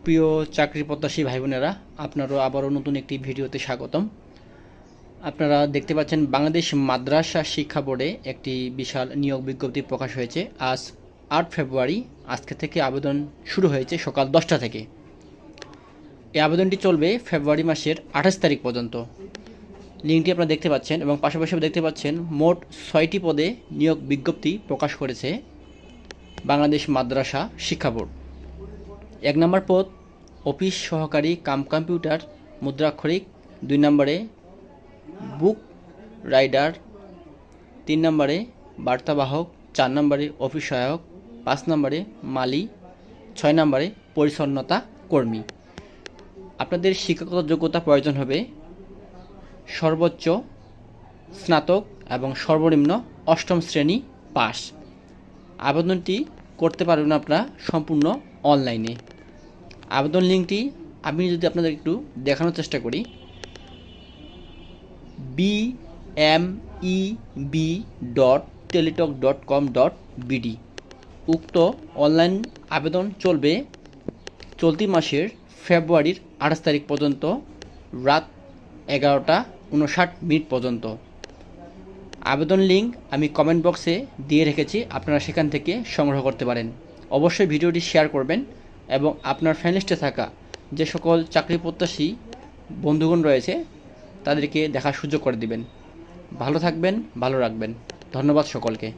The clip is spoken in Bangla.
সুপ্রিয় চাকরি প্রত্যাশী ভাই বোনেরা, আপনারও আবারও নতুন একটি ভিডিওতে স্বাগতম। আপনারা দেখতে পাচ্ছেন বাংলাদেশ মাদ্রাসা শিক্ষা বোর্ডে একটি বিশাল নিয়োগ বিজ্ঞপ্তি প্রকাশ হয়েছে আজ ৮ ফেব্রুয়ারি। আজকে থেকে আবেদন শুরু হয়েছে সকাল 10টা থেকে। এই আবেদনটি চলবে ফেব্রুয়ারি মাসের 28 তারিখ পর্যন্ত। লিঙ্কটি আপনারা দেখতে পাচ্ছেন এবং পাশাপাশি দেখতে পাচ্ছেন মোট 6টি পদে নিয়োগ বিজ্ঞপ্তি প্রকাশ করেছে বাংলাদেশ মাদ্রাসা শিক্ষা বোর্ড। 1 নম্বর পদ অফিস সহকারী কাম কম্পিউটার মুদ্রাক্ষরিক, 2 নম্বরে বুক রাইডার, 3 নম্বরে বার্তাবাহক, 4 নম্বরে অফিস সহায়ক, 5 নম্বরে মালি, 6 নম্বরে পরিচ্ছন্নতা কর্মী। আপনাদের শিক্ষাগত যোগ্যতা প্রয়োজন হবে সর্বোচ্চ স্নাতক এবং সর্বনিম্ন 8ম শ্রেণী পাস। আবেদনটি করতে পারবেন আপনারা সম্পূর্ণ অনলাইনে। আবেদন লিঙ্কটি আমি যদি আপনাদের একটু দেখানোর চেষ্টা করি, bmeb.teletalk.com.bd। উক্ত অনলাইন আবেদন চলবে চলতি মাসের ফেব্রুয়ারির 28 তারিখ পর্যন্ত রাত 11:59 পর্যন্ত। আবেদন লিঙ্ক আমি কমেন্ট বক্সে দিয়ে রেখেছি, আপনারা সেখান থেকে সংগ্রহ করতে পারেন। অবশ্যই ভিডিওটি শেয়ার করবেন এবং আপনার ফ্রেন্ড লিস্টে থাকা যে সকল চাকরি প্রত্যাশী বন্ধুগণ রয়েছে তাদেরকে দেখার সুযোগ করে দিবেন। ভালো থাকবেন, ভালো রাখবেন। ধন্যবাদ সকলকে।